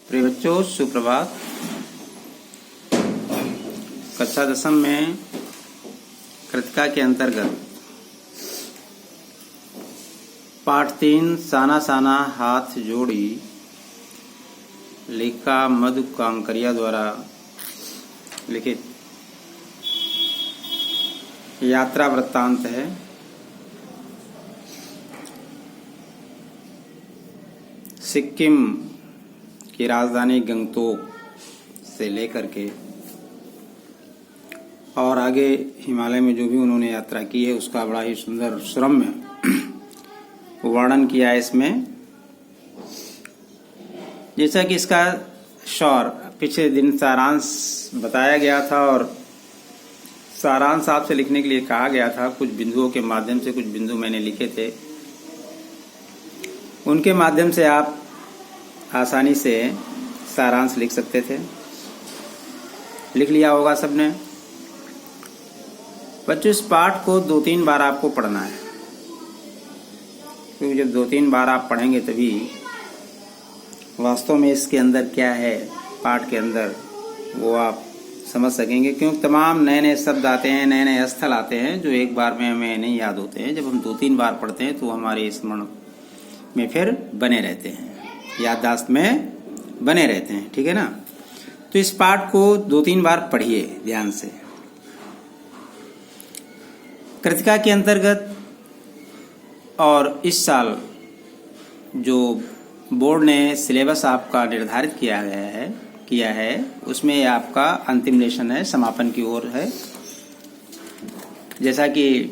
प्रिय बच्चों, सुप्रभात। कक्षा 10 में कृतिका के अंतर्गत पाठ 3 साना साना हाथ जोड़ी लेखिका मधु कांकरिया द्वारा लिखित यात्रा वृत्तांत है। सिक्किम की राजधानी गंगटोक से लेकर के और आगे हिमालय में जो भी उन्होंने यात्रा की है उसका बड़ा ही सुंदर सुरम्य वर्णन किया है इसमें। जैसा कि इसका शौर पिछले दिन सारांश बताया गया था और सारांश आपसे लिखने के लिए कहा गया था। कुछ बिंदुओं के माध्यम से कुछ बिंदु मैंने लिखे थे, उनके माध्यम से आप आसानी से सारांश लिख सकते थे। लिख लिया होगा सबने। बच्चों, इस पाठ को 2-3 बार आपको पढ़ना है, क्योंकि जब 2-3 बार आप पढ़ेंगे तभी वास्तव में इसके अंदर क्या है, पाठ के अंदर, वो आप समझ सकेंगे। क्योंकि तमाम नए नए शब्द आते हैं, नए नए स्थल आते हैं जो एक बार में हमें नहीं याद होते हैं। जब हम 2-3 बार पढ़ते हैं तो हमारे स्मरण में फिर बने रहते हैं, याददाश्त में बने रहते हैं। ठीक है ना? तो इस पाठ को 2-3 बार पढ़िए ध्यान से। कृतिका के अंतर्गत और इस साल जो बोर्ड ने सिलेबस आपका निर्धारित किया है उसमें आपका अंतिम लेशन है, समापन की ओर है। जैसा कि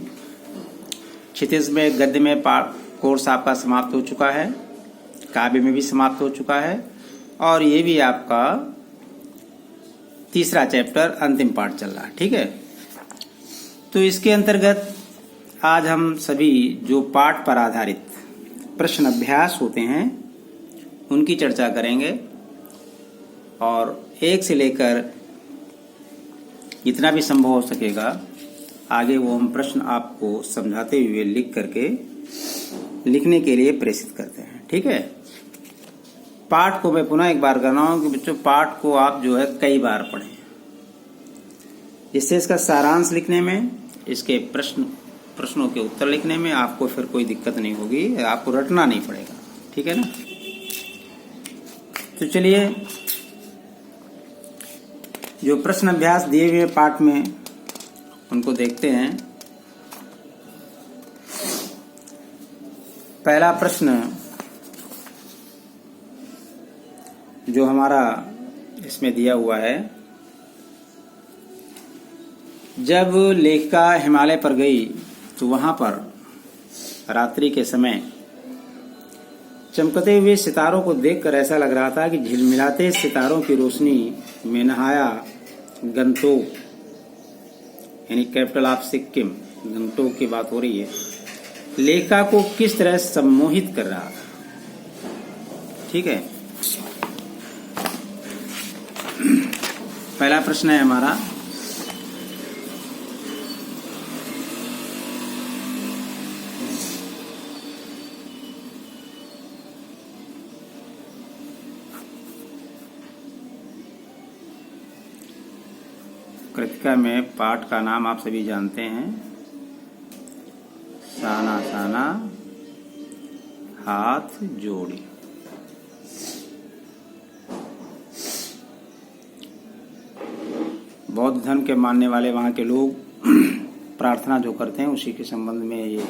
क्षितिज में गद्य में कोर्स आपका समाप्त हो चुका है, काव्य में भी समाप्त हो चुका है और ये भी आपका तीसरा चैप्टर अंतिम पाठ चल रहा है। ठीक है? तो इसके अंतर्गत आज हम सभी जो पाठ पर आधारित प्रश्न अभ्यास होते हैं उनकी चर्चा करेंगे और 1 से लेकर जितना भी संभव हो सकेगा आगे वो हम प्रश्न आपको समझाते हुए लिख करके लिखने के लिए प्रेषित करते हैं। ठीक है? पाठ को मैं पुनः एक बार कर रहा हूं कि बच्चों, पाठ को आप जो है कई बार पढ़ें, जिससे इसका सारांश लिखने में, इसके प्रश्नों के उत्तर लिखने में आपको फिर कोई दिक्कत नहीं होगी, आपको रटना नहीं पड़ेगा। ठीक है ना? तो चलिए, जो प्रश्न अभ्यास दिए हुए पाठ में उनको देखते हैं। पहला प्रश्न जो हमारा इसमें दिया हुआ है, जब लेखिका हिमालय पर गई तो वहां पर रात्रि के समय चमकते हुए सितारों को देखकर ऐसा लग रहा था कि झिलमिलाते सितारों की रोशनी में नहाया गंगटोक, यानी कैपिटल ऑफ सिक्किम, गंगटोक की बात हो रही है, लेखिका को किस तरह सम्मोहित कर रहा था। ठीक है? पहला प्रश्न है हमारा, कृतिका में पाठ का नाम आप सभी जानते हैं, साना साना हाथ जोड़ी। बौद्ध धर्म के मानने वाले वहां के लोग प्रार्थना जो करते हैं उसी के संबंध में ये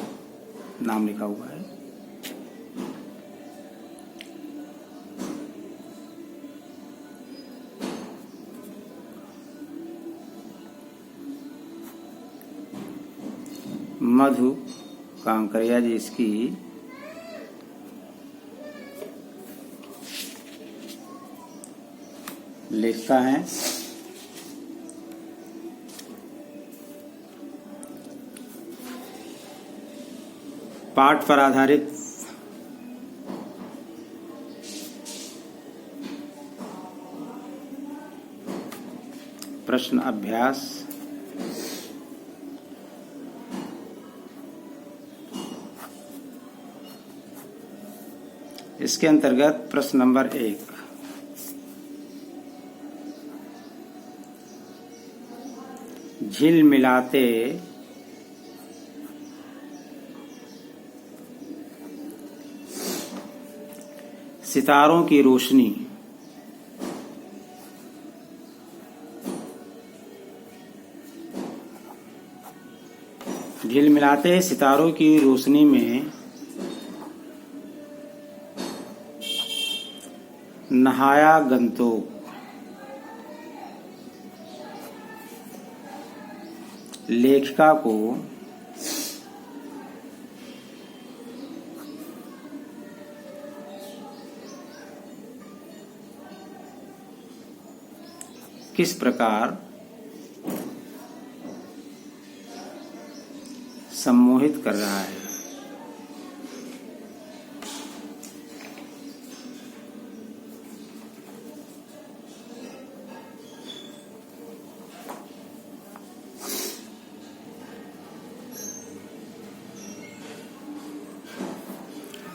नाम लिखा हुआ है। मधु कांकरिया जी इसकी लेखिका हैं। पाठ पर आधारित प्रश्न अभ्यास इसके अंतर्गत प्रश्न नंबर 1, झिलमिलाते सितारों की रोशनी झिलमिलाते सितारों की रोशनी में नहाया गंतोक। लेखिका को किस प्रकार सम्मोहित कर रहा है।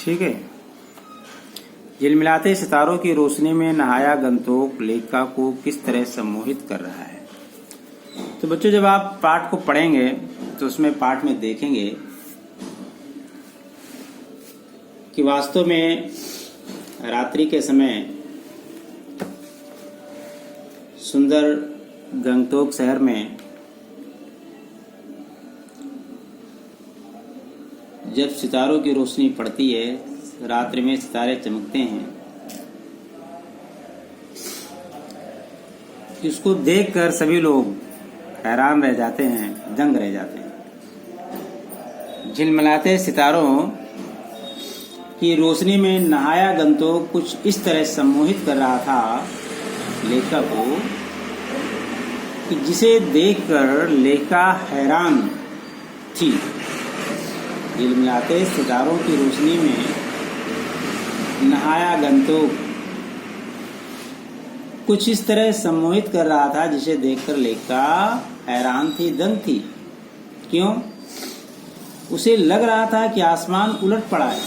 ठीक है। झिलमिलाते सितारों की रोशनी में नहाया गंतोक लेखिका को किस तरह सम्मोहित कर रहा है। तो बच्चों, जब आप पाठ को पढ़ेंगे तो उसमें पाठ में देखेंगे कि वास्तव में रात्रि के समय सुंदर गंगटोक शहर में जब सितारों की रोशनी पड़ती है, रात्रि में सितारे चमकते हैं, इसको देखकर सभी लोग हैरान रह जाते हैं, दंग रह जाते हैं। झिलमिलाते सितारों की रोशनी में नहाया गंतोक कुछ इस तरह सम्मोहित कर रहा था लेखिका को कि जिसे देखकर लेखिका हैरान थी। झिलमिलाते सितारों की रोशनी में नहाया गंतोक कुछ इस तरह सम्मोहित कर रहा था जिसे देखकर लेखिका हैरान थी, दंग थी। क्यों? उसे लग रहा था कि आसमान उलट पड़ा है,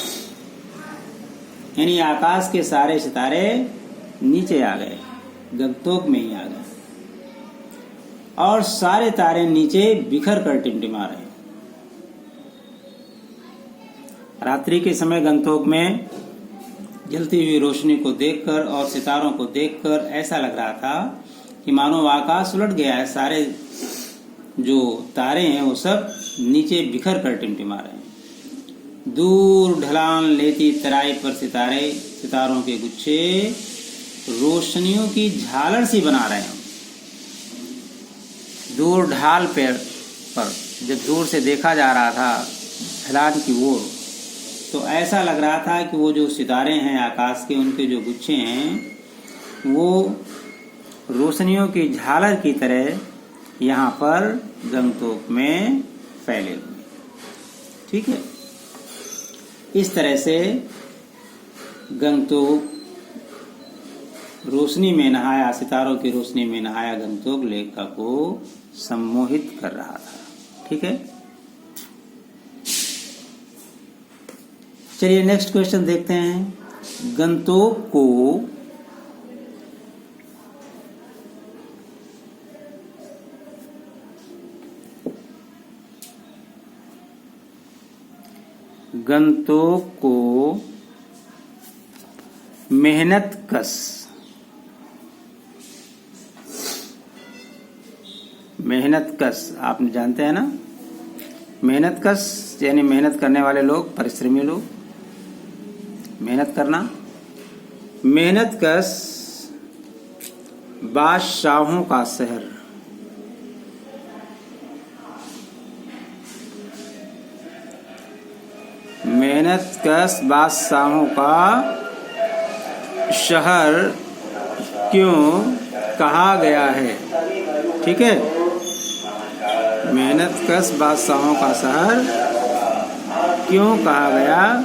यानी आकाश के सारे सितारे नीचे आ गए, गंतोक में ही आ गए, और सारे तारे नीचे बिखर कर टिमटिमा रहे। रात्रि के समय गंतोक में जलती हुई रोशनी को देखकर और सितारों को देखकर ऐसा लग रहा था कि मानो आकाश उलट गया है, सारे जो तारे हैं वो सब नीचे बिखर कर टिमटिमा रहे हैं। दूर ढलान लेती तराई पर सितारों के गुच्छे रोशनियों की झालर सी बना रहे हैं। दूर ढाल पर जब दूर से देखा जा रहा था ढलान की ओर, तो ऐसा लग रहा था कि वो जो सितारे हैं आकाश के, उनके जो गुच्छे हैं वो रोशनियों की झालर की तरह यहाँ पर गंगटोक में फैले हुए। ठीक है। इस तरह से गंगटोक रोशनी में नहाया, सितारों की रोशनी में नहाया गंगटोक लेखिका को सम्मोहित कर रहा था। ठीक है। चलिए नेक्स्ट क्वेश्चन देखते हैं। गंतोक को मेहनत कश आपने जानते हैं ना, मेहनत कश यानी मेहनत करने वाले लोग, परिश्रमी लोग, मेहनत करना। मेहनत कश बादशाहों का शहर, मेहनत कश बादशाहों का शहर क्यों कहा गया है। ठीक है। मेहनत कश बादशाहों का शहर क्यों कहा गया।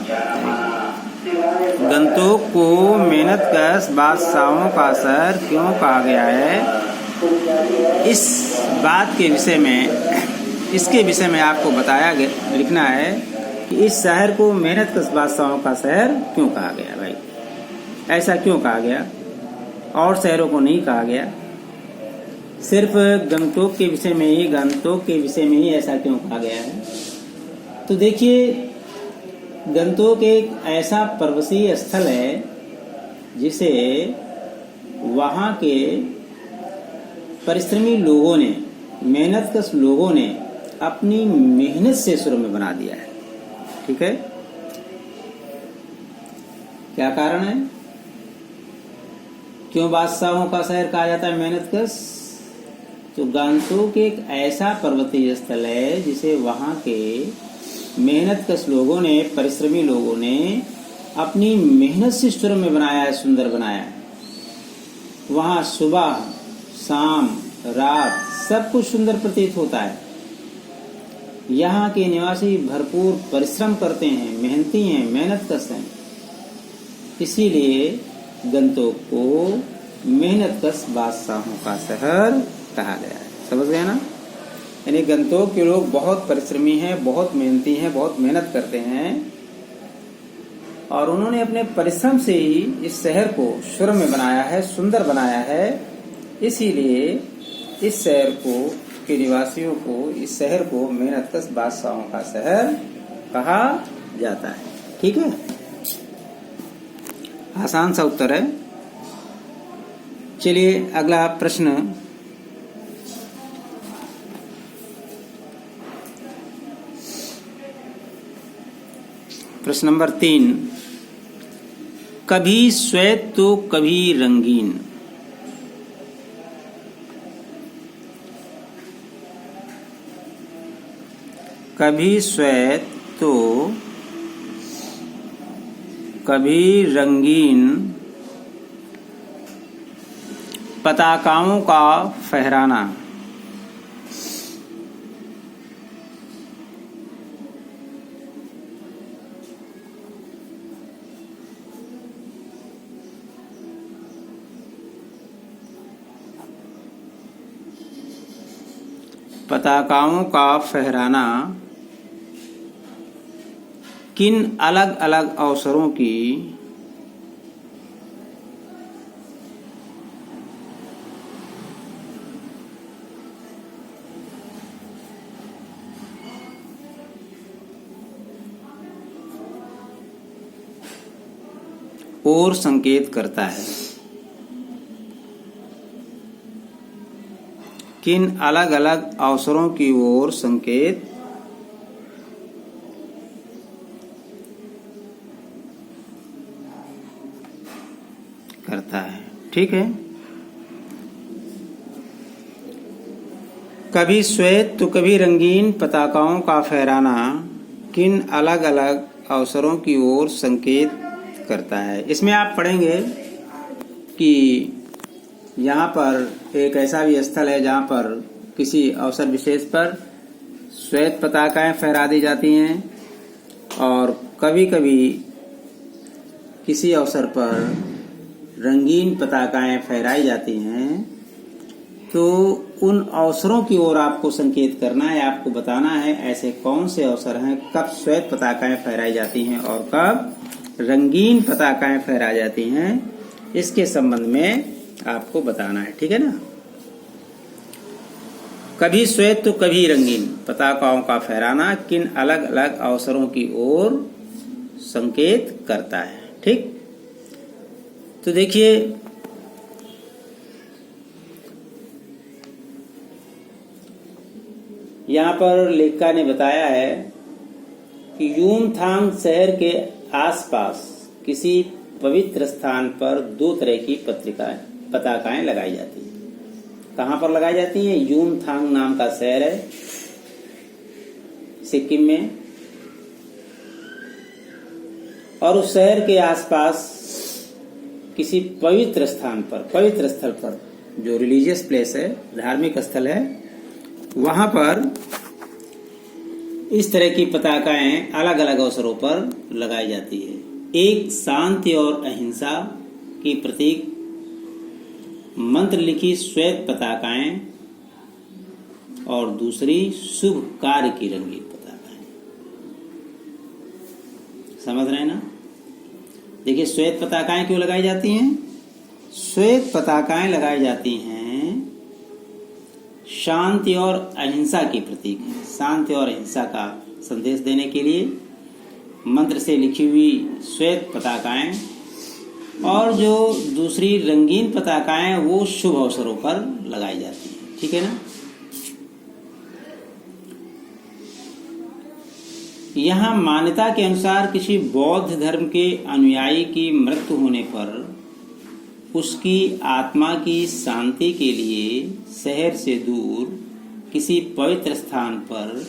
गंतोक को मेहनत कश बादशाहों का शहर क्यों कहा गया है, इस बात के विषय में, इसके विषय में आपको बताया गया, लिखना है कि इस शहर को मेहनत कश बादशाहों का शहर क्यों कहा गया। भाई ऐसा क्यों कहा गया, और शहरों को नहीं कहा गया। सिर्फ गंगटोक के विषय में ही, गंगटोक के विषय में ही ऐसा क्यों कहा गया है? तो देखिए, गंगटोक एक ऐसा पर्वतीय स्थल है जिसे वहाँ के परिश्रमी लोगों ने, मेहनतकश लोगों ने अपनी मेहनत से शुरू में बना दिया है। ठीक है, क्या कारण है? क्यों बादशाहों का शहर कहा जाता है मेहनतकश? तो गंगटोक एक ऐसा पर्वतीय स्थल है जिसे वहाँ के मेहनतकश लोगों ने, परिश्रमी लोगों ने अपनी मेहनत से शुरू में बनाया है, सुंदर बनाया है। वहाँ सुबह शाम रात सब कुछ सुंदर प्रतीत होता है। यहाँ के निवासी भरपूर परिश्रम करते हैं, मेहनती हैं, मेहनतकश हैं। इसीलिए गंगटोक को मेहनतकश बादशाहों का शहर कहा गया है। समझ गए ना? यानी गंगटोक के लोग बहुत परिश्रमी हैं, बहुत मेहनती हैं, बहुत मेहनत करते हैं, और उन्होंने अपने परिश्रम से ही इस शहर को शुरू में बनाया है, सुंदर बनाया है। इसीलिए इस शहर को, के निवासियों को, इस शहर को मेहनतकश बादशाहों का शहर कहा जाता है। ठीक है, आसान सा उत्तर है। चलिए अगला प्रश्न, प्रश्न नंबर 3, कभी श्वेत तो कभी रंगीन। कभी श्वेत तो कभी रंगीन पताकाओं का फहराना। पताकाओं का फहराना किन अलग अलग अवसरों की ओर संकेत करता है? किन अलग अलग अवसरों की ओर संकेत करता है? ठीक है, कभी श्वेत तो कभी रंगीन पताकाओं का फहराना किन अलग अलग अवसरों की ओर संकेत करता है। इसमें आप पढ़ेंगे कि यहाँ पर एक ऐसा भी स्थल है जहाँ पर किसी अवसर विशेष पर श्वेत पताकाएं फहरा दी जाती हैं, और कभी कभी किसी अवसर पर रंगीन पताकाएं फहराई जाती हैं। तो उन अवसरों की ओर आपको संकेत करना है, आपको बताना है ऐसे कौन से अवसर हैं, कब श्वेत पताकाएं फहराई जाती हैं और कब रंगीन पताकाएं फहराई जाती हैं। इसके संबंध में आपको बताना है। ठीक है ना? कभी श्वेत तो कभी रंगीन पताकाओं का फहराना किन अलग अलग अवसरों की ओर संकेत करता है। ठीक, तो देखिए, यहाँ पर लेखिका ने बताया है कि यूमथांग शहर के आसपास किसी पवित्र स्थान पर दो तरह की पताकाएं लगाई जाती हैं। कहाँ पर लगाई जाती हैं? यूमथांग नाम का शहर है सिक्किम में, और उस शहर के आसपास किसी पवित्र स्थान पर, पवित्र स्थल पर, जो रिलीजियस प्लेस है, धार्मिक स्थल है, वहां पर इस तरह की पताकाएं अलग अलग अवसरों पर लगाई जाती है। एक शांति और अहिंसा की प्रतीक मंत्र लिखी श्वेत पताकाएं, और दूसरी शुभ कार्य की रंगीन पताकाएं। समझ रहे हैं ना? देखिए, श्वेत पताकाएं क्यों लगाई जाती हैं? श्वेत पताकाएं लगाई जाती हैं शांति और अहिंसा की प्रतीक है। शांति और अहिंसा का संदेश देने के लिए मंत्र से लिखी हुई श्वेत पताकाएं और जो दूसरी रंगीन पताकाएं वो शुभ अवसरों पर लगाई जाती हैं। ठीक है ना। यहाँ मान्यता के अनुसार किसी बौद्ध धर्म के अनुयायी की मृत्यु होने पर उसकी आत्मा की शांति के लिए शहर से दूर किसी पवित्र स्थान पर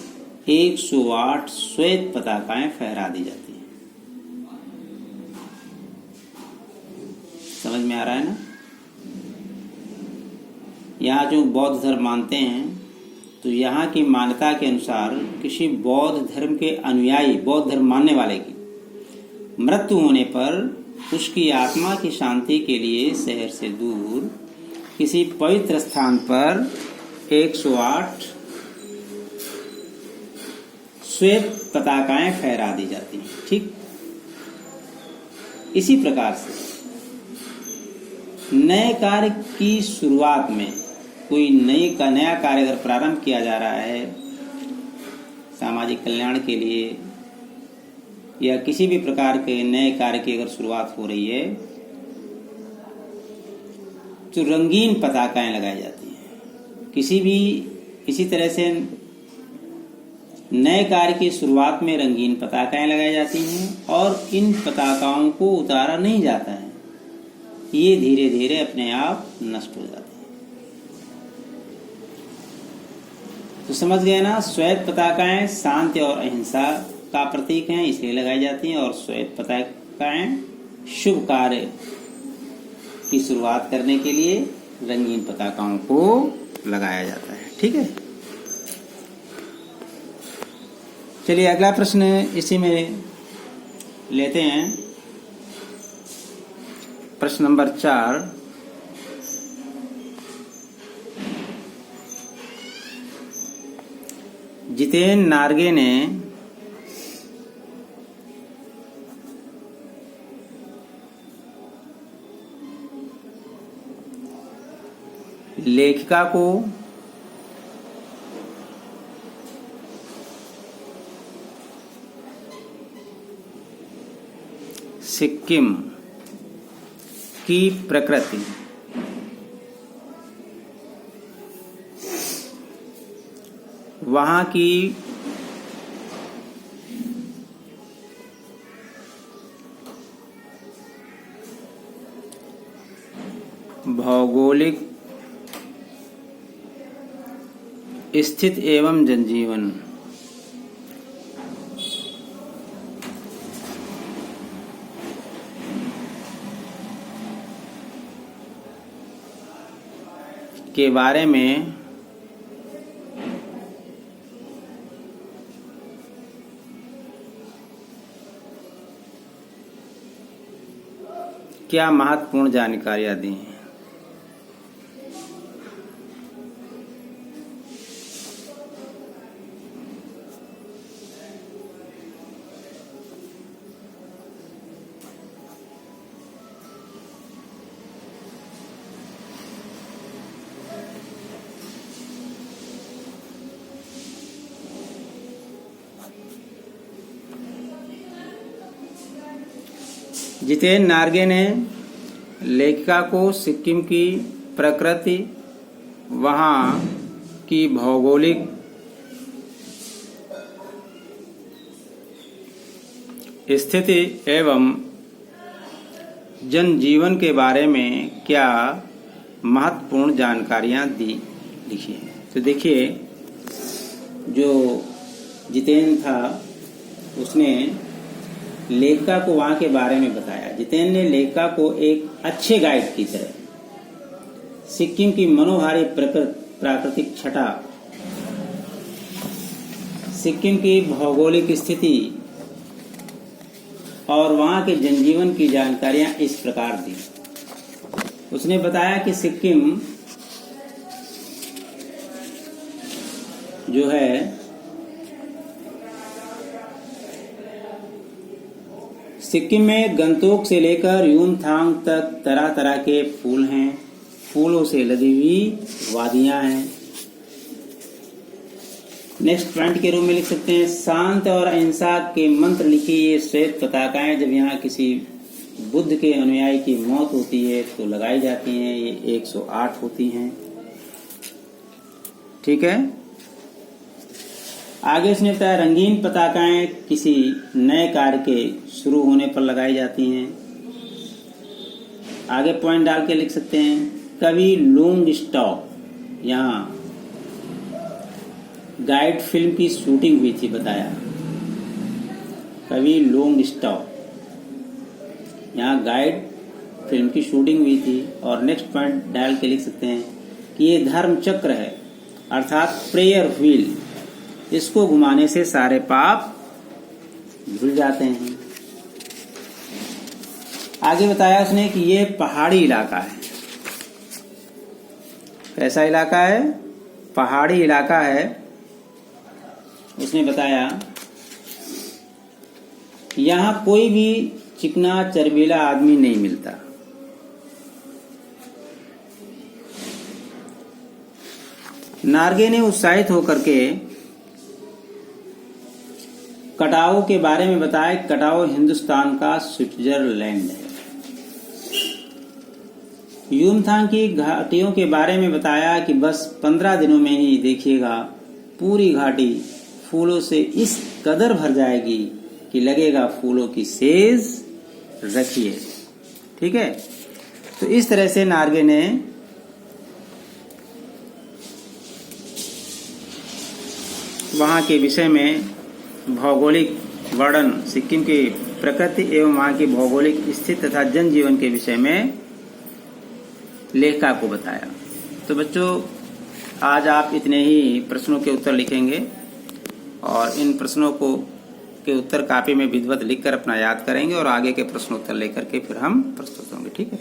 108 श्वेत पताकाएं फहरा दी जाती हैं। समझ में आ रहा है ना। यहाँ जो बौद्ध धर्म मानते हैं तो यहाँ की मान्यता के अनुसार किसी बौद्ध धर्म के अनुयायी, बौद्ध धर्म मानने वाले की मृत्यु होने पर उसकी आत्मा की शांति के लिए शहर से दूर किसी पवित्र स्थान पर 108 श्वेत पताकाएं फहरा दी जाती हैं। ठीक इसी प्रकार से नए कार्य की शुरुआत में कोई नया कार्य अगर प्रारंभ किया जा रहा है सामाजिक कल्याण के लिए या किसी भी प्रकार के नए कार्य की अगर शुरुआत हो रही है तो रंगीन पताकाएं लगाई जाती हैं। किसी तरह से नए कार्य की शुरुआत में रंगीन पताकाएं लगाई जाती हैं और इन पताकाओं को उतारा नहीं जाता है। ये धीरे धीरे अपने आप नष्ट हो जाते हैं। तो समझ गए ना। श्वेत पताकाएं शांति और अहिंसा का प्रतीक हैं, इसलिए लगाई जाती हैं। और श्वेत पताकाएं शुभ कार्य की शुरुआत करने के लिए रंगीन पताकाओं को लगाया जाता है। ठीक है। चलिए अगला प्रश्न इसी में लेते हैं। प्रश्न नंबर 4। जितेन नार्गे ने लेखिका को सिक्किम की प्रकृति, वहाँ की भौगोलिक स्थिति एवं जनजीवन के बारे में क्या महत्वपूर्ण जानकारियां दी हैं। जितेन नार्गे ने लेखिका को सिक्किम की प्रकृति, वहाँ की भौगोलिक स्थिति एवं जनजीवन के बारे में क्या महत्वपूर्ण जानकारियां दी लिखी है। तो देखिए, जो जितेन था उसने लेखिका को वहाँ के बारे में बताया। जितेन ने लेखिका को एक अच्छे गाइड की तरह सिक्किम की मनोहारी प्राकृतिक छटा, सिक्किम की भौगोलिक स्थिति और वहाँ के जनजीवन की जानकारियां इस प्रकार दी। उसने बताया कि सिक्किम जो है सिक्किम में गंगटोक से लेकर यूमथांग तक तरह तरह के फूल हैं, फूलों से लदी हुई वादियां हैं, नेक्स्ट पॉइंट के रूप में लिख सकते हैं शांत और अहिंसा के मंत्र लिखी ये श्वेत पताकाएं जब यहाँ किसी बुद्ध के अनुयायी की मौत होती है तो लगाई जाती हैं। ये 108 होती हैं। ठीक है। आगे इसने बताया रंगीन पताकाएं किसी नए कार्य के शुरू होने पर लगाई जाती हैं। आगे पॉइंट डाल के लिख सकते हैं कवि लॉन्ग स्टॉप, यहाँ गाइड फिल्म की शूटिंग हुई थी बताया। कवि लॉन्ग स्टॉप, यहाँ गाइड फिल्म की शूटिंग हुई थी। और नेक्स्ट पॉइंट डाल के लिख सकते हैं कि ये धर्म चक्र है अर्थात प्रेयर व्हील, इसको घुमाने से सारे पाप धुल जाते हैं। आगे बताया उसने कि ये पहाड़ी इलाका है। कैसा इलाका है? पहाड़ी इलाका है। उसने बताया यहां कोई भी चिकना चरबीला आदमी नहीं मिलता। नार्गे ने उत्साहित होकर के कटाओ के बारे में बताया। कटाओ हिंदुस्तान का स्विट्जरलैंड है। यूमथांग की घाटियों के बारे में बताया कि बस 15 दिनों में ही देखिएगा पूरी घाटी फूलों से इस कदर भर जाएगी कि लगेगा फूलों की सेज रखिए। ठीक है। तो इस तरह से नार्गे ने वहां के विषय में भौगोलिक वर्णन, सिक्किम की प्रकृति एवं वहां की भौगोलिक स्थिति तथा जनजीवन के विषय में लेखिका को बताया। तो बच्चों आज आप इतने ही प्रश्नों के उत्तर लिखेंगे और इन प्रश्नों को के उत्तर कॉपी में विधिवत लिखकर अपना याद करेंगे और आगे के प्रश्नोत्तर लेकर के फिर हम प्रस्तुत होंगे। ठीक है।